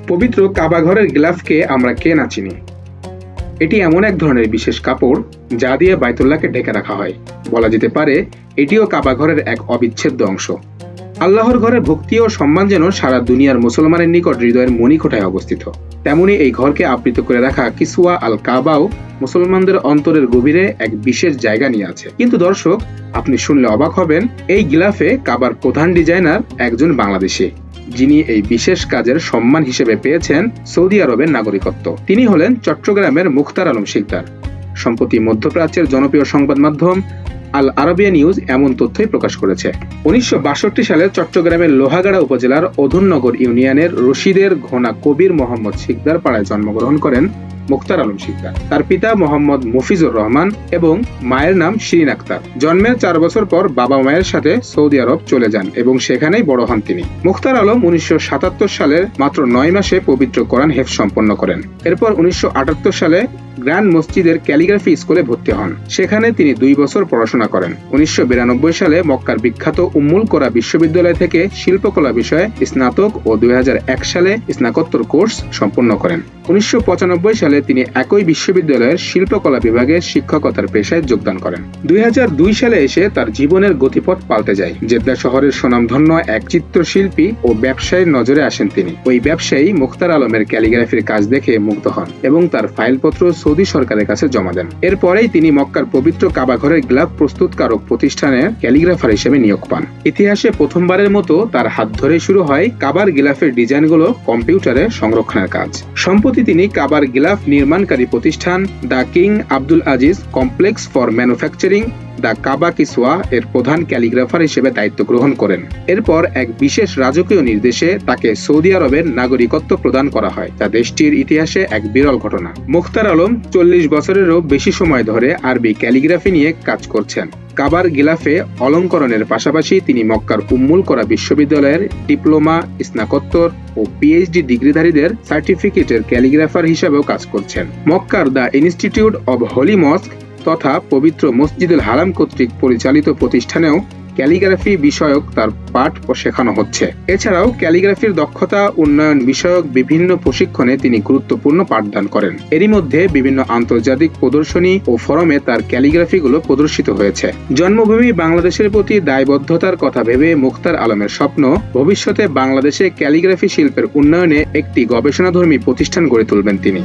পবিত্র কাবা ঘরের গিলাফকে আমরা কে না চিনি। এটি এমন এক ধরনের বিশেষ কাপড় যা দিয়ে বাইতুল্লাহকে ঢেকে রাখা হয়। বলা যেতে পারে এটিও কাবা ঘরের এক অবিচ্ছেদ্য অংশ। আল্লাহর ঘরের ভক্তি ও সম্মান যেন সারা দুনিয়ার মুসলমানের নিকট হৃদয়ের মণিকোঠায় অবস্থিত। তেমনি এই ঘরকে আবৃত করে রাখা কিসওয়া আল কাবাও মুসলমানদের অন্তরের গভীরে এক বিশেষ জায়গা নিয়ে আছে। কিন্তু দর্শক, আপনি শুনলে অবাক হবেন, এই গিলাফে কাবার প্রধান ডিজাইনার একজন বাংলাদেশী, যিনি এই বিশেষ কাজের সম্মান হিসেবে পেয়েছেন সৌদি আরবের নাগরিকত্ব। তিনি হলেন চট্টগ্রামের মুখতার আলম শিকদার। সম্প্রতি মধ্যপ্রাচ্যের জনপ্রিয় সংবাদ মাধ্যম আল আরবিয়া নিউজ এমন তথ্যই প্রকাশ করেছে। 1962 সালে চট্টগ্রামের লোহাগাড়া উপজেলার অধুননগর ইউনিয়নের রশিদের ঘোনা কবির মোহাম্মদ শিকদার পাড়ায় জন্মগ্রহণ করেন মুখতার আলম শিকদার। তার পিতা মোহাম্মদ মফিজুর রহমান এবং মায়ের নাম শিরিন আক্তার। জন্মের 4 বছর পর বাবা মায়ের সাথে সৌদি আরব চলে যান এবং সেখানেই বড় হন তিনি। মুখতার আলম 1977 সালের মাত্র 9 মাসে পবিত্র কোরআন হেফজ সম্পন্ন করেন। এরপর 1978 সালে গ্র্যান্ড মসজিদের ক্যালিগ্রাফি স্কুলে ভর্তি হন। সেখানে তিনি 2 বছর পড়াশোনা করেন। 1992 সালে মক্কার বিখ্যাত উম্মুল কোরা বিশ্ববিদ্যালয় থেকে শিল্পকলা বিষয়ে স্নাতক ও 2001 সালে স্নাতকোত্তর কোর্স সম্পন্ন করেন। 1995 সালে তিনি একই বিশ্ববিদ্যালয়ের শিল্পকলা বিভাগে শিক্ষকতার পেশায় যোগদান করেন। 2002 সালে এসে তার জীবনের গতিপথ পাল্টে যায়। জেদ্দা শহরের সুনামধন্য এক চিত্রশিল্পী ও ব্যবসায়ীর নজরে আসেন তিনি। ওই ব্যবসায়ী মুখতার আলমের ক্যালিগ্রাফির কাজ দেখে মুগ্ধ হন এবং তার ফাইলপত্র সৌদি সরকারের কাছে জমা দেন। এরপরেই তিনি মক্কার পবিত্র কাবা ঘরের গ্লাভ প্রস্তুতকারক প্রতিষ্ঠানের ক্যালিগ্রাফার হিসেবে নিয়োগ পান। ইতিহাসে প্রথমবারের মতো তার হাত ধরে শুরু হয় কাবার গিলাফের ডিজাইনগুলো কম্পিউটারে সংরক্ষণের কাজ। সম্প্রতি তিনি কাবার গিলাফ নির্মাণকারী প্রতিষ্ঠান the King Abdul Aziz complex for manufacturing the Kaaba Kiswa এর প্রধান ক্যালিগ্রাফার হিসেবে দায়িত্ব গ্রহণ করেন। এরপর এক বিশেষ রাজকীয় নির্দেশে তাকে সৌদি আরবের নাগরিকত্ব প্রদান করা হয়, যা দেশটির ইতিহাসে এক বিরল ঘটনা। মুখতার আলম 40 বছরেরও বেশি সময় ধরে আরবি ক্যালিগ্রাফি নিয়ে কাজ করছেন। কাবার গিলাফে অলঙ্করণের পাশাপাশি তিনি মক্কার উম্মুল কোরা বিশ্ববিদ্যালয়ের ডিপ্লোমা, স্নাতকোত্তর ও পিএইচডি ডিগ্রিধারীদের সার্টিফিকেটের ক্যালিগ্রাফার হিসেবেও কাজ করছেন। মক্কার দ্য ইনস্টিটিউট অব হোলি মস্ক তথা পবিত্র মসজিদুল হারাম কর্তৃক পরিচালিত প্রতিষ্ঠানেও ক্যালিগ্রাফি বিষয়ক তার পাঠ শেখানো হচ্ছে। এছাড়াও ক্যালিগ্রাফির দক্ষতা উন্নয়ন বিষয়ক বিভিন্ন প্রশিক্ষণে তিনি গুরুত্বপূর্ণ পাঠদান করেন। এরই মধ্যে বিভিন্ন আন্তর্জাতিক প্রদর্শনী ও ফোরামে তার ক্যালিগ্রাফিগুলো প্রদর্শিত হয়েছে। জন্মভূমি বাংলাদেশের প্রতি দায়বদ্ধতার কথা ভেবে মুখতার আলমের স্বপ্ন, ভবিষ্যতে বাংলাদেশে ক্যালিগ্রাফি শিল্পের উন্নয়নে একটি গবেষণাধর্মী প্রতিষ্ঠান গড়ে তুলবেন তিনি।